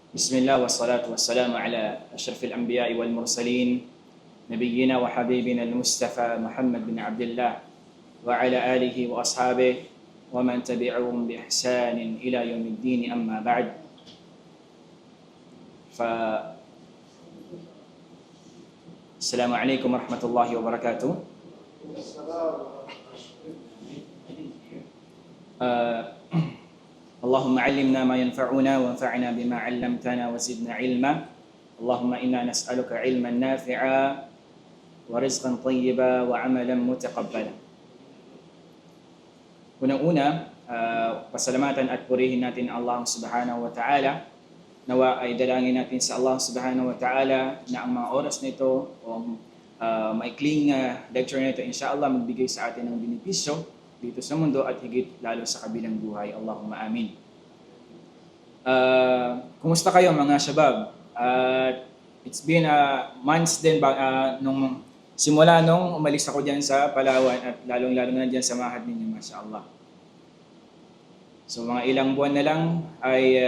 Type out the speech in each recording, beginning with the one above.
بسم الله والصلاة والسلام على أشرف الأنبياء والمرسلين نبينا وحبيبنا المصطفى محمد بن عبد الله وعلى آله وأصحابه ومن تبعهم بإحسان إلى يوم الدين أما بعد. السلام عليكم ورحمة الله وبركاته. اللهم علمنا ما ينفعنا وانفعنا بما علمتنا وزدنا علما. اللهم إنا نسألك علما نافعا ورزقا طيبا وعملا متقبلا. Unang-una, pasalamatan at purihin natin Allah subhanahu wa ta'ala. Nawa ay dalangin natin sa Allah subhanahu wa ta'ala na ang mga oras nito o maikling lecture nito inshallah magbigay sa atin ng benepisyo dito sa mundo at higit lalo sa kabilang buhay. Allahumma amin. Kumusta kayo mga shabab? It's been months din nung simula nung umalis ako dyan sa Palawan at lalong-lalo na dyan sa mahad ninyo, mashallah. So mga ilang buwan na lang ay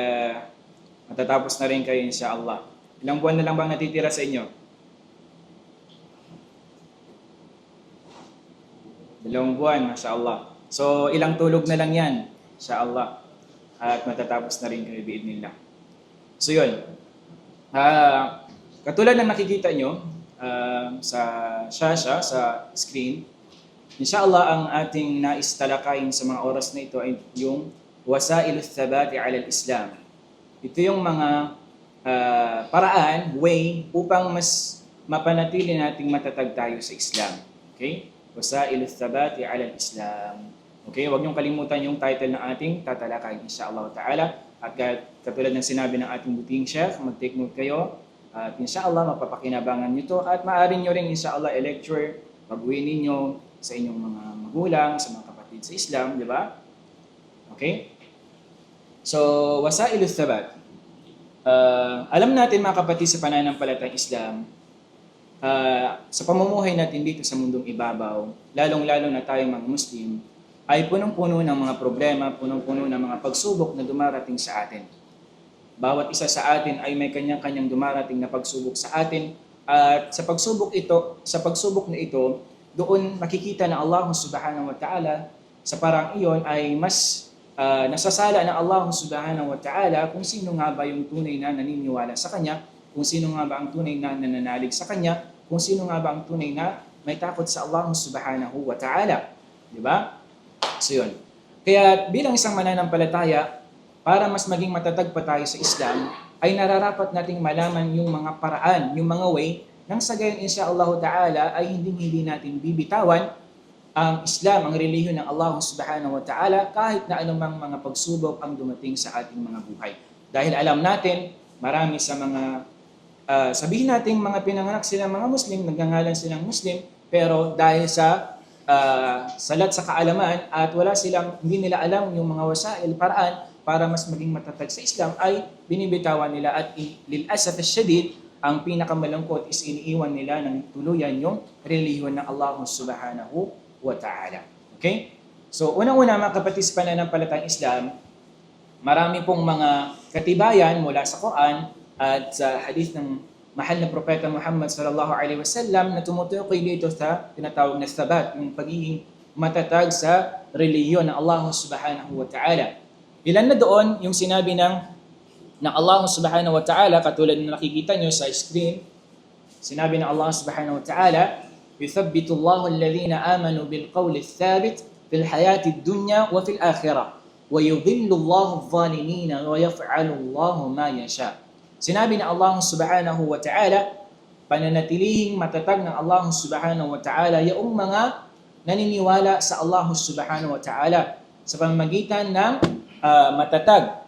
matatapos na rin kayo inshallah. Ilang buwan na lang bang natitira sa inyo? 2 buwan, mashallah. So ilang tulog na lang yan, inshallah. At matatapos na rin kayo biidnillah. So yun. Katulad ng nakikita nyo sa shasha, sa screen, inshallah ang ating nais talakayin sa mga oras na ito ay yung wasailu thabati ala al-Islam. Ito yung mga paraan, way, upang mas mapanatili nating matatag tayo sa Islam. Okay? Wasailu thabati ala al-Islam. Okay, huwag niyong kalimutan yung title ng ating tatalakayin inshallah ta'ala. At katulad ng sinabi ng ating buting chef, mag-take note kayo. At inshallah mapapakinabangan niyo to at maaari niyo rin inshallah i-lecture pag-uwi ninyo sa inyong mga magulang, sa mga kapatid sa Islam, di ba? Okay? So, wasailu thabat. Alam natin mga kapatid sa pananampalatayang Islam, sa pamumuhay natin dito sa mundong ibabaw, lalong-lalo na tayong mga Muslim, ay punong-puno ng mga problema, punong-puno ng mga pagsubok na dumarating sa atin. Bawat isa sa atin ay may kanyang-kanyang dumarating na pagsubok sa atin at sa pagsubok na ito, doon makikita na Allah subhanahu wa ta'ala sa parang iyon ay mas nasasala na Allah subhanahu wa ta'ala kung sino nga ba yung tunay na naniniwala sa Kanya, kung sino nga ba ang tunay na nananalig sa Kanya, kung sino nga ba ang tunay na may takot sa Allah subhanahu wa ta'ala. Di ba? So yun. Kaya bilang isang mananampalataya, para mas maging matatag pa tayo sa Islam, ay nararapat nating malaman yung mga paraan, yung mga way, nang sa gayon insyaAllah ta'ala ay hindi natin bibitawan ang Islam, ang relihiyon ng Allah subhanahu wa ta'ala kahit na anumang mga pagsubok ang dumating sa ating mga buhay. Dahil alam natin, marami sa mga, sabihin natin mga pinanganak silang mga Muslim, nagngangalan silang Muslim, pero dahil sa salat sa kaalaman at hindi nila alam yung mga wasail, paraan, para mas maging matatag sa Islam ay binibitawan nila at lil-asaf ash-shadid ang pinakamalungkot is iniiwan nila ng tuluyan yung relihiyon ng Allah subhanahu wa ta'ala. Okay? So unang-una mga kapatid sa pananampalatayang Islam, marami pong mga katibayan mula sa Quran at sa hadith ng mahal na propeta Muhammad sallallahu alaihi wasallam na tumutukoy dito sa tinatawag na thabat, yung pagiging matatag sa relihiyon ng Allah subhanahu wa ta'ala. Ilan na doon yung sinabi ng Allah subhanahu wa ta'ala, katulad na nakikita nyo sa screen, sinabi ng Allah subhanahu wa ta'ala, يُثَبِّتُ اللَّهُ الَّذِينَ آمَنُوا بِالْقَوْلِ الثَّابِتِ فِي الْحَيَاةِ الدُّنْيَا وَفِي الْآخِرَةِ وَيُضِلُّ اللَّهُ الظَّالِمِينَ وَيَفْعَلُ اللَّهُ مَا يَشَاءُ. Sinabi ng Allah subhanahu wa ta'ala, pananatilihing matatag ng Allah subhanahu wa ta'ala yung mga naniniwala sa Allah subhanahu wa ta'ala sa pamamagitan ng matatag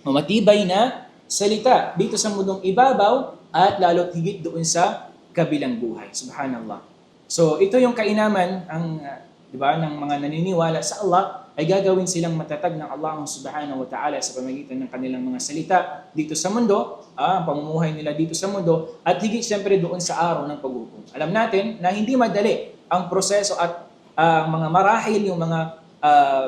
o matibay na salita dito sa mundong ibabaw at lalo't higit doon sa kabilang buhay. Subhanallah. So ito yung kainaman ng mga naniniwala sa Allah ay gagawin silang matatag ng Allah subhanahu wa ta'ala sa pamamagitan ng kanilang mga salita dito sa mundo, ang pamumuhay nila dito sa mundo at higit siyempre doon sa araw ng paghukom. Alam natin na hindi madali ang proseso at mga marahil yung mga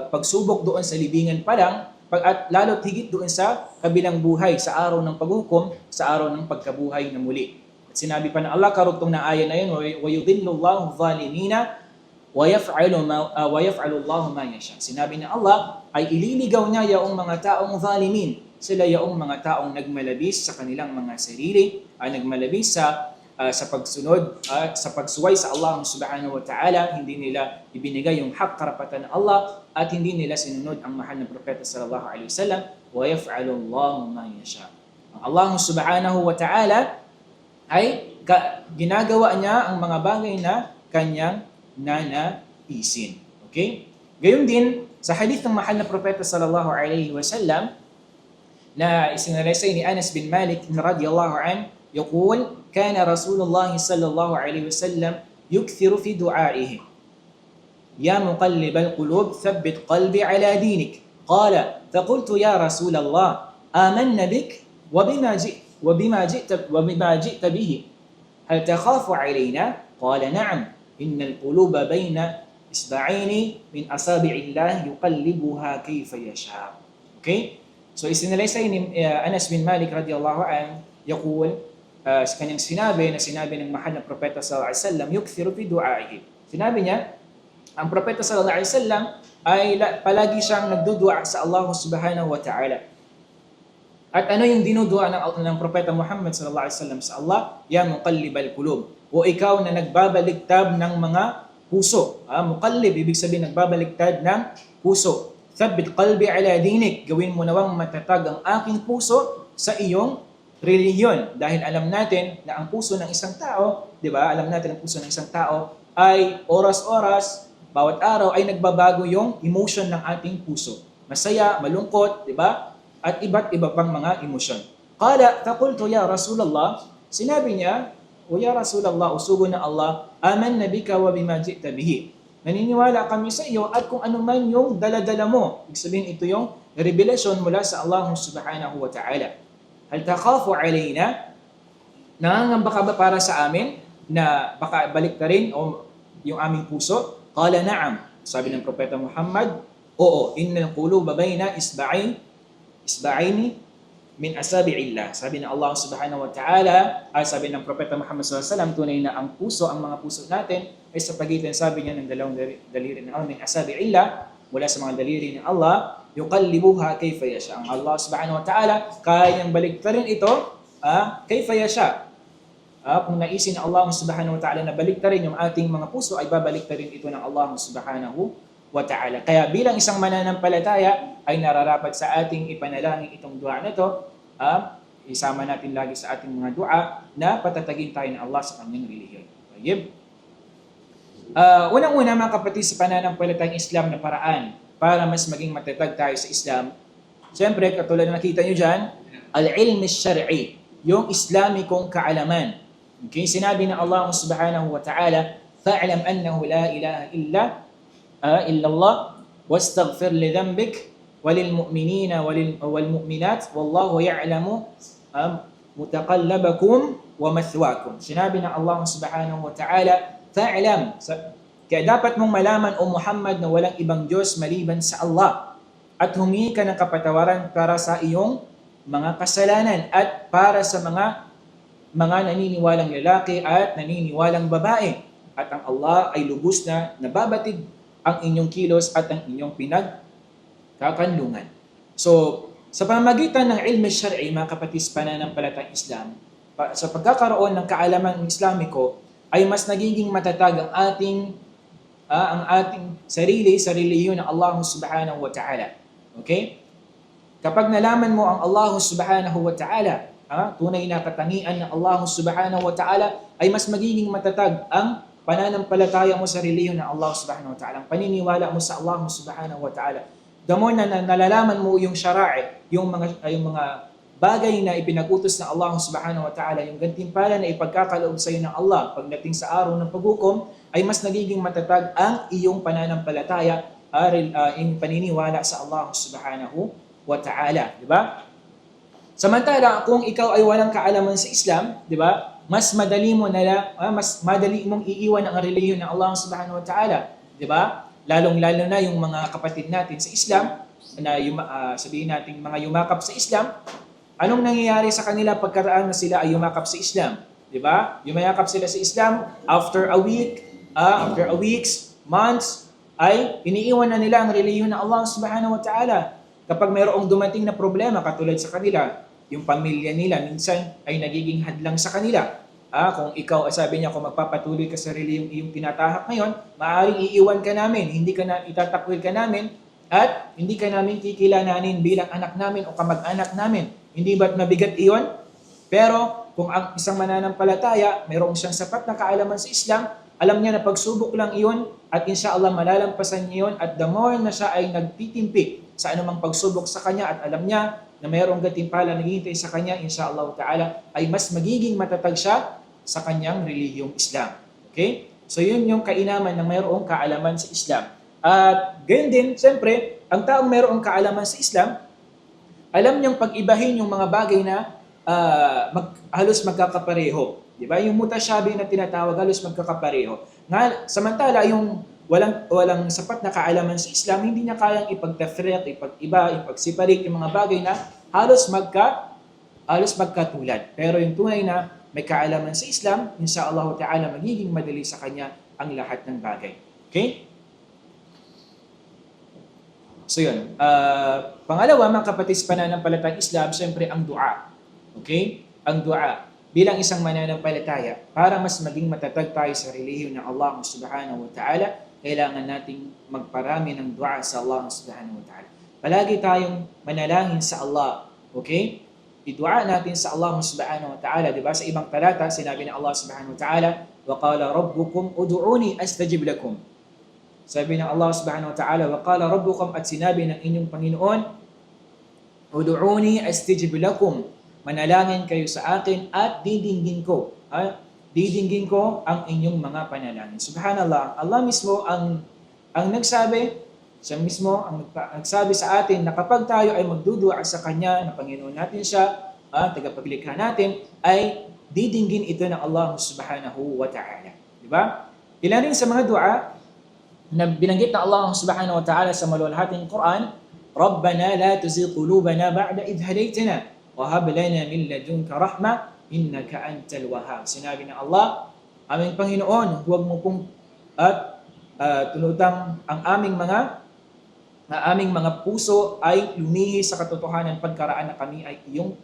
pagsubok doon sa libingan pa lang, at lalo't higit doon sa kabilang buhay, sa araw ng paghukom, sa araw ng pagkabuhay na muli. At sinabi pa ng Allah, karugtong na aya na yun, وَيُضِلُّ اللَّهُ الظَّالِمِينَ وَيَفْعَلُ اللَّهُ مَا يَشَاءُ. Sinabi ng Allah ay ililigaw niya yaong mga taong zalimin. Sila yaong mga taong nagmalabis sa kanilang mga sarili, nagmalabis sa pagsunod, sa pagsuway sa Allah subhanahu wa ta'ala. Hindi nila ibinigay yung hak karapatan ng Allah at hindi nila sinunod ang mahal na propeta sallallahu alaihi wasallam. وَيَفْعَلُ اللَّهُ مَا يَشَاءُ. Ang Allah subhanahu wa ta'ala ay ginagawa niya ang mga bagay na kanyang nanaisin. Okay? Gayon din, sa hadith ng mahal na propeta sallallahu alaihi wasallam na isinalaysay ni Anas bin Malik radiyallahu anhu, يقول كان رسول الله صلى الله عليه وسلم يكثر في دعائه يا مقلب القلوب ثبت قلبي على دينك قال فقلت يا رسول الله آمنا بك وبما جئت به هل تخاف علينا قال نعم إن القلوب بين إصبعين من أصابع الله يقلبها كيف يشاء. Okay? So isinalaysay ni Anas bin Malik radiyallahu anhu, يقول sa kanyang sinabi ng mahal na propeta sallallahu alaihi wasallam, yukthiru fi du'aihi. Sinabi niya, ang propeta sallallahu alaihi wasallam ay palagi siyang nagdudua sa Allah subhanahu wa ta'ala. At ano yung dinudua ng propeta Muhammad sallallahu alaihi wasallam sa Allah? Ya muqallibal qulub. O ikaw na nagbabaligtad ng mga puso. Muqallib, ibig sabihin nagbabaligtad ng puso. Thabbit qalbi ala dinik. Gawin mo nawang matatag ang aking puso sa iyong relihiyon. Dahil alam natin na ang puso ng isang tao, di ba? Alam natin ang puso ng isang tao ay oras-oras, bawat araw ay nagbabago yung emotion ng ating puso. Masaya, malungkot, di ba? At iba't iba pang mga emosyon. Qala, faqultu ya Rasulullah, sinabi niya, o ya Rasulullah, usugo na Allah, aman nabika wa bima ji'ta bihi. Naniniwala kami sa iyo at kung ano man yung daladala mo. Ibig sabihin ito yung revelation mula sa Allah subhanahu wa ta'ala. Hal takhafu alayna? Nangangamba ka ba para sa amin na baka balik ka rin o yung aming puso? Qala na'am. Sabi ng propeta Muhammad, oo, innal quluba bayna isba'aini min asabi'illah. Sabi ng Allah subhanahu wa ta'ala, sabi ng propeta Muhammad sallallahu alaihi wasallam, tunay na ang puso, ang mga puso natin ay sa pagitan, sabi niya, ng dalawang daliri ng Allah, min asabi'illah, mula sa mga daliri ng Allah, yuqallibuha kayfa yasha. Ang Allah subhanahu wa ta'ala, kayang baliktarin ito, kayfa yasha. Kung naisin ng Allah subhanahu wa ta'ala na baliktarin yung ating mga puso, ay babaliktarin ito ng Allah subhanahu wa ta'ala. Kaya bilang isang mananampalataya, ay nararapat sa ating ipanalangin itong dua na ito, isama natin lagi sa ating mga dua na patatagin tayo ng Allah sa kanyang relihiyon. Unang-una mga kapatid, sa pananampalatayang Islam na paraan para mas maging matatag tayo sa Islam. Siyempre, katulad na nakita nyo dyan, al-ilm al-shar'i, yung Islamikong kaalaman. Okay? Sinabi ng Allah subhanahu wa ta'ala, fa'alam annahu la ilaha illa Allah, wastaghfir li dhanbik, walil mu'minina wal mu'minat, wallahu ya'lamu mutaqallabakum wa mathwakum. Sinabi ng Allah subhanahu wa ta'ala, fa'alam, kaya dapat mong malaman o Muhammad na walang ibang Diyos maliban sa Allah at humingi ka ng kapatawaran para sa iyong mga kasalanan at para sa mga naniniwalang lalaki at naniniwalang babae. At ang Allah ay lubos na nababatid ang inyong kilos at ang inyong pinagkakanlungan. So, sa pamamagitan ng ilm al-shar'i, mga kapatid, pananampalatayang Islam, sa pagkakaroon ng kaalaman Islamiko, ay mas nagiging matatag ang ating sarili sa relihiyon ng Allah subhanahu wa ta'ala. Okay? Kapag nalaman mo ang Allah subhanahu wa ta'ala, tunay na katangian ng Allah subhanahu wa ta'ala, ay mas magiging matatag ang pananampalataya mo sa relihiyon ng Allah subhanahu wa ta'ala. Ang paniniwala mo sa Allah subhanahu wa ta'ala. The more na nalalaman mo yung syara'i, yung mga bagay na ipinag-utos ng Allah subhanahu wa ta'ala, yung gantimpala na ipagkakaloob sa iyo ng Allah pagdating sa araw ng paghukom, ay mas nagiging matatag ang iyong pananampalataya, yung paniniwala sa Allah subhanahu wa ta'ala. Di ba? Samantala, kung ikaw ay walang kaalaman sa Islam, di ba? Mas madali mong iiwan ang relihiyon ng Allah subhanahu wa ta'ala. Di ba? Lalong-lalo na yung mga kapatid natin sa Islam, sabihin natin mga yumakap sa Islam, anong nangyayari sa kanila pagkaraan na sila ay yumakap sa Islam? Di ba? Yumayakap sila sa Islam, after a weeks, months, ay iniiwan na nila ang relihiyon ng Allah subhanahu wa ta'ala. Kapag mayroong dumating na problema katulad sa kanila, yung pamilya nila minsan ay nagiging hadlang sa kanila. Kung ikaw, sabi niya, kung magpapatuloy ka sa relihiyong iyong tinatahak ngayon, maaaring iiwan ka namin, hindi ka na itatakwil ka namin, at hindi ka namin kikilalanin bilang anak namin o kamag-anak namin. Hindi ba't mabigat iyon? Pero kung ang isang mananampalataya, mayroong siyang sapat na kaalaman sa Islam, alam niya na pagsubok lang iyon at insyaAllah malalampasan niya yun, at the more na siya ay nagtitimpik sa anumang pagsubok sa kanya at alam niya na mayroong gantimpala naghihintay sa kanya, insyaAllah ta'ala, ay mas magiging matatag siya sa kanyang relihiyong Islam. Okay? So yun yung kainaman ng mayroong kaalaman sa Islam. At gayon din, siyempre, ang taong mayroong kaalaman sa Islam, alam niyang pag-ibahin yung mga bagay na halos magkakapareho. Di ba? Yung mutasyabi na tinatawag, halos magkakapareho. Samantala, yung walang sapat na kaalaman sa Islam, hindi niya kayang ipag-tafriq, ipag-iba, ipag-separate yung mga bagay na halos magkatulad. Pero yung tunay na may kaalaman sa Islam, insyaAllah ta'ala, magiging madali sa kanya ang lahat ng bagay. Okay? So yun. Pangalawa, mga kapatid sa pananampalatayang Islam, siyempre ang dua. Okay? Ang dua. Bilang isang mananampalataya, para mas maging matatag tayo sa relihiyon ng Allah subhanahu wa ta'ala, kailangan nating magparami ng dua sa Allah subhanahu wa ta'ala. Palagi tayong manalangin sa Allah. Okay? Idua natin sa Allah subhanahu wa ta'ala. Diba? Sa ibang talata, sinabi ng Allah subhanahu wa ta'ala, وَقَالَ رَبُّكُمْ أُدْعُونِي أَسْتَجِبْ لَكُمْ. Sabi ng Allah subhanahu wa ta'ala, وَقَالَ رَبُّكُمْ, at sinabi ng inyong Panginoon, أُدْعُونِي أَسْتَجِبْ لَكُمْ. Manalangin kayo sa akin at didinggin ko. Didinggin ko ang inyong mga panalangin. Subhanallah, Allah mismo ang nagsabi, siya mismo ang nagsabi sa atin na kapag tayo ay magdudua sa Kanya, na Panginoon natin siya, tagapaglikha natin, ay didinggin ito ng Allah subhanahu wa ta'ala. Diba? Ilan rin sa mga dua na binanggit na Allah subhanahu wa ta'ala sa maluwalhating Quran, Rabbana la tuzigh qulubana ba'da idh hadaytana wa hab lana min ladunka rahma innaka antal wahhab. Sinabi ng Allah, aming Panginoon, huwag mo pong tunutang ang aming mga puso ay lumihi sa katotohanan pagkaraan na kami ay iyong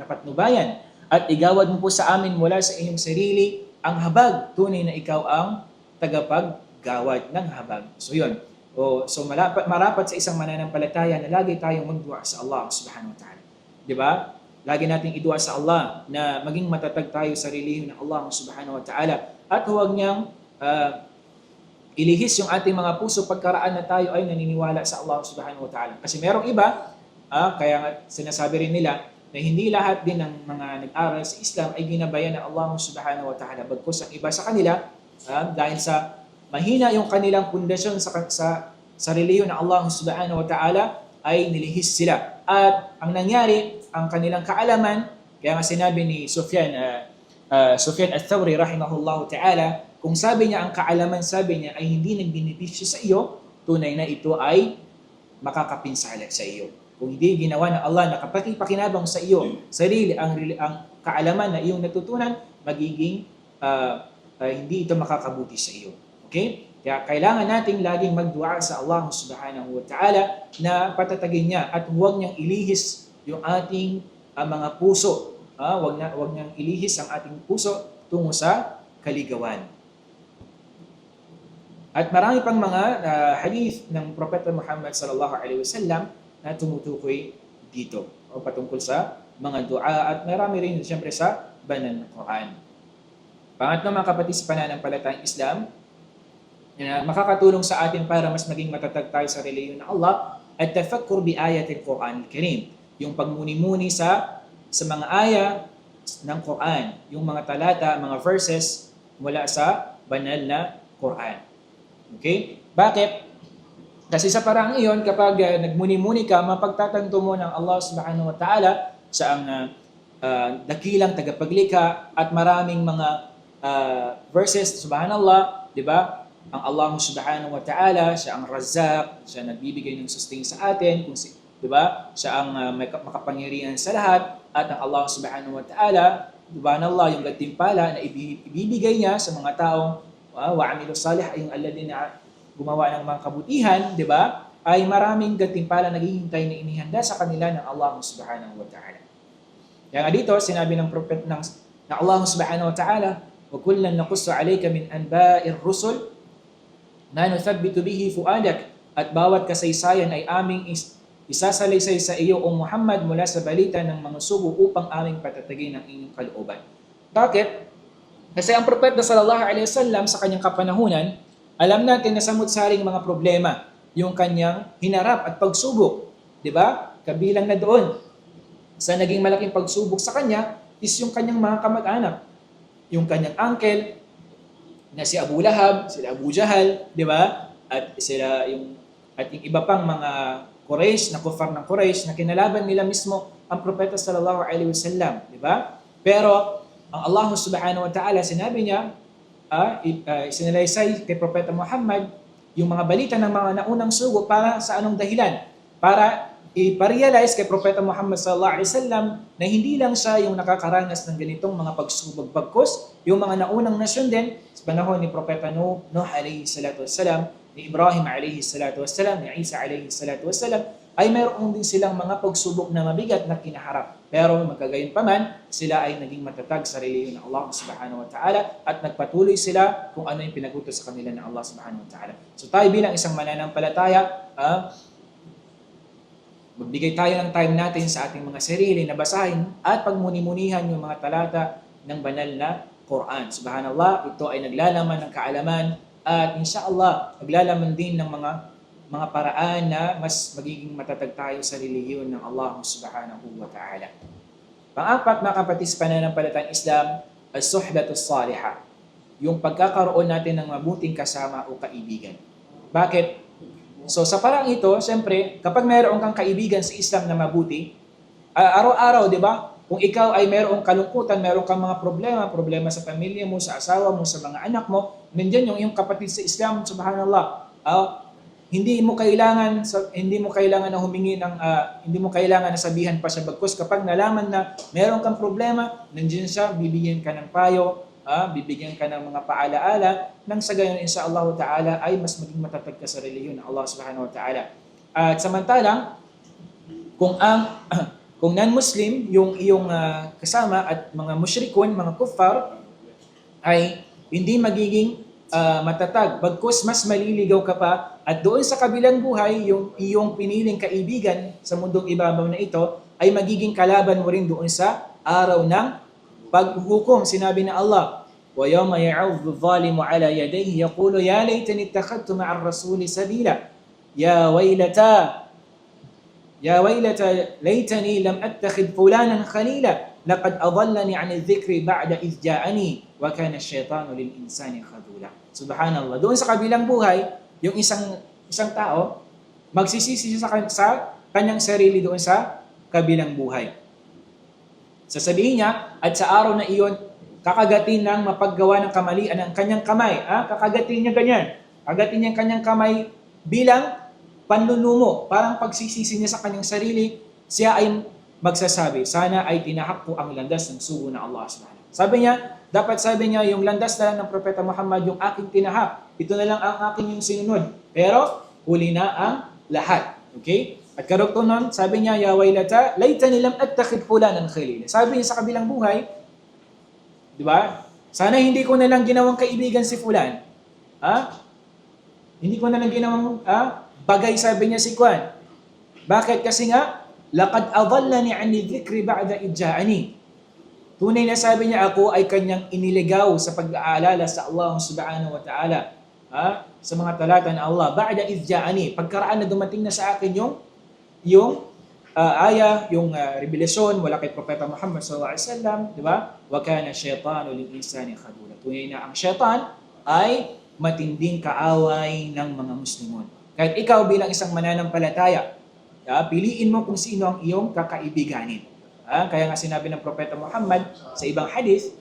napatnubayan, at igawad mo po sa amin mula sa iyong sarili ang habag, tunay na ikaw ang tagapaggawad ng habag. So yun. So marapat sa isang mananampalataya na lagi tayong magdua sa Allah subhanahu wa ta'ala. Diba? Lagi nating idua sa Allah na maging matatag tayo sa relihiyon ng Allah subhanahu wa ta'ala, at huwag niyang ilihis yung ating mga puso pagkaraan na tayo ay naniniwala sa Allah subhanahu wa ta'ala. Kasi merong iba, kaya nga sinasabi rin nila na hindi lahat din ng mga nag-aral sa Islam ay ginabayan ng Allah subhanahu wa ta'ala. Bagkus ang iba sa kanila, dahil sa mahina yung kanilang pundasyon sa relihiyon ng Allah subhanahu wa ta'ala, ay nilihis sila. At ang nangyari, ang kanilang kaalaman, kaya nga sinabi ni Sufyan al-Thawri rahimahullahu ta'ala, kung sabi niya ang kaalaman, sabi niya, ay hindi nagbenepisyo sa iyo, tunay na ito ay makakapinsala sa iyo. Kung hindi ginawa ng Allah na kapakipakinabang sa iyo, sarili ang kaalaman na iyong natutunan, magiging hindi ito makakabuti sa iyo. Okay? Kaya kailangan nating laging magdua sa Allah subhanahu wa ta'ala na patatagin niya, at huwag niyang ilihis yung ating mga puso. Huwag niyang ilihis ang ating puso tungo sa kaligawan. At marami pang mga hadith ng Propeta Muhammad sallallahu alaihi wasallam na tumutukoy dito o patungkol sa mga dua, at marami rin siyempre sa banal na Quran. Pangatlo, mga kapatid sa pananampalatayang Islam, na makakatulong sa atin para mas maging matatag tayo sa relihiyon ng Allah, at tafakkur bi ayatil Quran al-Karim, yung pagmuni-muni sa mga aya ng Quran, yung mga talata, mga verses mula sa banal na Quran. Okay? Bakit? Kasi sa parang iyon, kapag nagmuni-muni ka, mapagtatanto mo ng Allah subhanahu wa ta'ala sa ang dakilang tagapaglikha at maraming mga verses, subhanallah, di ba? ang Allah subhanahu wa ta'ala, siya ang Razzaq, siya nagbibigay ng sustain sa atin, kung si, di ba? Siya ang may makapangyarihan sa lahat, at ang Allah subhanahu wa ta'ala, subhanallah, yung gantimpala na ibibigay niya sa mga taong wa amilu salih, ay yung alladin na gumawa ng mga kabutihan, di ba? Ay maraming gantimpala naghihintay na inihanda sa kanila ng Allah subhanahu wa ta'ala. Kaya nga dito, sinabi ng prophet ng Allah subhanahu wa ta'ala, وَكُلًّا نَقُصُّ عَلَيْكَ مِنْ أَنْبَاءِ الرُّسُلِ مَا نُثَبِّتُ بِهِ فُؤَادَكَ. At bawat kasaysayan ay aming isasalaysay sa iyo, O Muhammad, mula sa balita ng mga sugo upang aming patatagin ang inyong kalooban. Bakit? Kasi ang propeta sallallahu alaihi wasallam sa kanyang kapanahunan, alam natin na samut-saring mga problema yung kanyang hinarap at pagsubok. Di ba? Kabilang na doon sa naging malaking pagsubok sa kanya is yung kanyang mga kamag-anak. Yung kanyang uncle na si Abu Lahab, sila Abu Jahal, di ba? At yung iba pang mga Quraysh, na kufar ng Quraysh, na kinalaban nila mismo ang propeta sallallahu alaihi wasallam, di ba? Pero ang Allah subhanahu wa ta'ala, sinabi niya, sinalaysay kay Propeta Muhammad yung mga balita ng mga naunang sugo para sa anong dahilan? Para iparealize kay Propeta Muhammad sallallahu alaihi wasallam na hindi lang siya yung nakakaranas ng ganitong mga pagsubok bagkos, yung mga naunang nasyon din sa panahon ni Propeta Nuh alaihi salatu wassalam, ni Ibrahim alaihi salatu wassalam, ni Isa alaihi salatu wassalam, ay mayroon din silang mga pagsubok na mabigat na kinaharap. Pero magkagayon pa man, sila ay naging matatag sa relihiyon ng Allah subhanahu wa ta'ala at nagpatuloy sila kung ano yung pinagutos sa kanila ng Allah subhanahu wa ta'ala. So tayo bilang isang mananampalataya, magbigay tayo ng time natin sa ating mga sarili na basahin at pagmuni-munihan yung mga talata ng banal na Quran. Subhanallah, ito ay naglalaman ng kaalaman at insyaAllah, naglalaman din ng mga paraan na mas magiging matatag tayo sa relihiyon ng Allah subhanahu wa ta'ala. Pang-apat, mga kapatid sa pananampalatayang Islam, as-suhbatus salihah. Yung pagkakaroon natin ng mabuting kasama o kaibigan. Bakit? So sa parang ito, siyempre, kapag mayroon kang kaibigan sa Islam na mabuti, araw-araw, di ba? Kung ikaw ay mayroong kalungkutan, mayroong kang mga problema sa pamilya mo, sa asawa mo, sa mga anak mo, nandiyan yung kapatid sa Islam, subhanallah. Hindi mo kailangan na humingi ng hindi mo kailangan na sabihan pa siya bagkus kapag nalaman na mayroong kang problema, nandiyan siya, bibigyan ka ng payo, bibigyan ka ng mga paalaala, nang sa gayon inshallah ta'ala ay mas maging matatag ka sa relihiyon ng Allah subhanahu wa ta'ala. At samantalang kung non-Muslim yung iyong kasama at mga musyrikun, mga kuffar, ay hindi magiging matatag, bagkus mas maliligaw ka pa, at doon sa kabilang buhay, yung iyong piniling kaibigan sa mundong ibabaw na ito ay magiging kalaban mo rin doon sa araw ng paghuhukom. Sinabi na Allah, وَيَوْمَ يَعُضُّ الظَّالِمُ عَلَى يَدَيْهِ يَقُولُ يَا لَيْتَنِي اتَّخَذْتُ مَعَ الرَّسُولِ سَبِيلًا يَا وَيْلَتَى لَيْتَنِي لَمْ أَتَّخِذْ فُلَانًا خَلِيلًا لَقَدْ أَضَلَّنِي عَنِ الذِّكْرِ بَعْدَ إِذْ جَاءَنِي وَكَانَ الشَّيْطَانُ لِلْإِنسَانِ خَذُولًا. Subhanallah. Doon sa kabilang buhay, yung isang tao, magsisisi sa kanyang sarili doon sa kabilang buhay. Sasabihin niya, at sa araw na iyon, kakagatin ng mapaggawa ng kamalian ang kanyang kamay. Kakagatin niya ganyan. Kagatin niya ang kanyang kamay bilang panlulumo. Parang pagsisisi niya sa kanyang sarili, siya ay magsasabi, sana ay tinahak ko ang landas ng sugo ng Allah subhanahu. Sabi niya, yung landas na ng Propeta Muhammad, yung aking tinahak. Ito na lang ang aking yung sinunod. Pero, huli na ang lahat. Okay? At karugtong nun, sabi niya, Ya waylata, laytani lam attakhid fulanan khalila. Sabi niya sa kabilang buhay, di ba? Sana hindi ko na lang ginawang kaibigan si fulan. Hindi ko na lang ginawang bagay, sabi niya si Kwan. Bakit? Kasi nga, laqad adallani 'ani dhikri ba'da idja'ani. Tunay na sabi niya, ako ay kanyang iniligaw sa pag-aalala sa Allah subhanahu wa ta'ala. Sa mga talata ng Allah, ba'da idja'ani, pagkaraan na dumating na sa akin yung revelasyon mula kay Propeta Muhammad sallallahu alaihi wasallam, di ba? Wa kana shaytanu lil insani khadula. Tunay na ang shaytan ay matinding kaaway ng mga Muslimon. Kahit ikaw bilang isang mananampalataya, piliin mo kung sino ang iyong kakaibiganin. Kaya nga sinabi ng Propeta Muhammad sa ibang hadith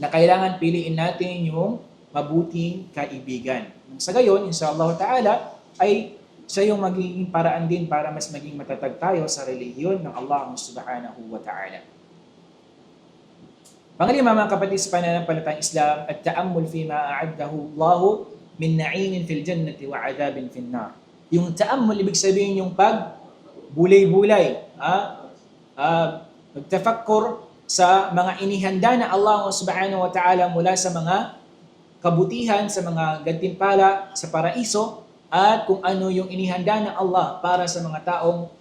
na kailangan piliin natin yung mabuting kaibigan. Sa gayon, inshallah ta'ala, ay siya yung magiging paraan din para mas maging matatag tayo sa relihiyon ng Allah subhanahu wa ta'ala. Pangalima, mga kapatid sa pananampalatayang Islam, at ta'ammul fi ma a'addahu Allah min na'imin fil jannati wa 'adabin fin nar. Yung ta'ammul, ibig sabihin yung bulay-bulay, magtafakkur sa mga inihanda na Allah subhanahu wa ta'ala mula sa mga kabutihan, sa mga gantimpala sa paraiso, at kung ano yung inihanda ng Allah para sa mga taong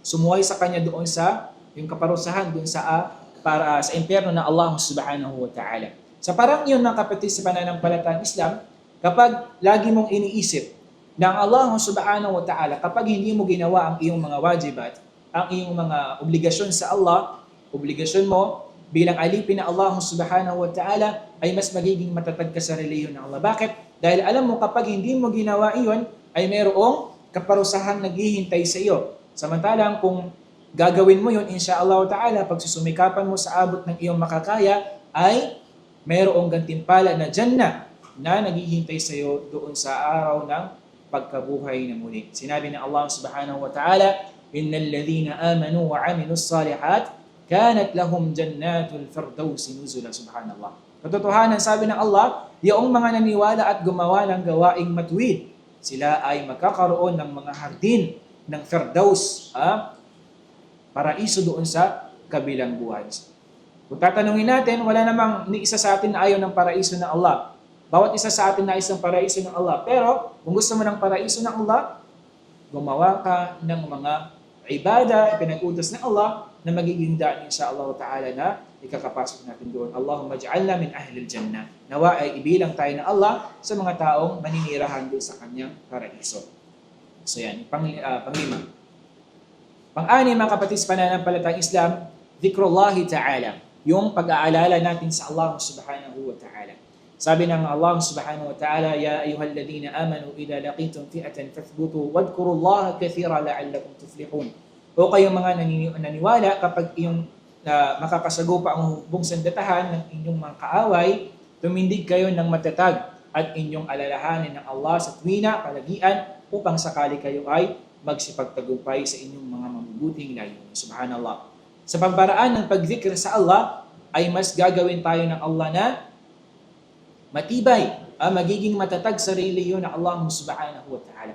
sumuway sa Kanya doon sa yung kaparusahan doon sa para sa impyerno ng Allah subhanahu wa ta'ala. Sa parang yun, mga kapatid sa pananampalatayang Islam, kapag lagi mong iniisip ng Allah subhanahu wa ta'ala, kapag hindi mo ginawa ang iyong mga wajibat, ang iyong mga obligasyon sa Allah, obligasyon mo bilang alipin na Allah subhanahu wa ta'ala, ay mas magiging matatag ka sa relihiyon ng Allah. Bakit? Dahil alam mo, kapag hindi mo ginawa iyon, ay mayroong kaparusahan naghihintay sa iyo. Samantalang kung gagawin mo yun, insyaAllah ta'ala, pag susumikapan mo sa abot ng iyong makakaya, ay mayroong gantimpala na Jannah na naghihintay sa iyo doon sa araw ng pagkabuhay na muli. Sinabi ng Allah subhanahu wa ta'ala, innal ladhina amanu wa 'amilus salihat kanat lahum jannatul firdausi nuzula. Subhanallah. Katotohanan, sabi ng Allah, yung mga naniwala at gumawa ng gawaing matuwid, sila ay magkakaroon ng mga hardin ng Firdaus, paraiso doon sa kabilang buhay. Kung tatanungin natin, wala namang ni isa sa atin na ayaw ng paraiso ng Allah. Bawat isa sa atin nais ng paraiso ng Allah. Pero kung gusto mo ng paraiso ng Allah, gumawa ka ng mga ibada, pinag-utos ng Allah na magiging daan insyaAllah ta'ala na ikakapasok natin doon. Allahumma ja'alna min ahlil jannah. Nawa ay ibilang tayo ng Allah sa mga taong maninirahan doon sa kanyang paraiso. So yan, panglima. Pang-anim, mga kapatid sa pananampalatayang Islam, dhikrullahi ta'ala. Yung pag-aalala natin sa Allah subhanahu wa ta'ala. Sabi ng Allah subhanahu wa ta'ala, ya ayyuhalladhina amanu idha laqitum fi'atan fathbutu wadhkurullaha kathira la'allakum tuflihun. O kayong mga naniwala, kapag iyong makakasagupa ang hukbong sandatahan ng inyong mga kaaway, tumindig kayo ng matatag at inyong alalahanin ng Allah sa tuwina, palagian, upang sakali kayo ay magsipagtagumpay sa inyong mga mabubuting layunin. Subhanallah. Sa pamparaan ng pagzikr sa Allah, ay mas gagawin tayo ng Allah na matibay, magiging matatag sa relihiyon ng Allah subhanahu wa ta'ala.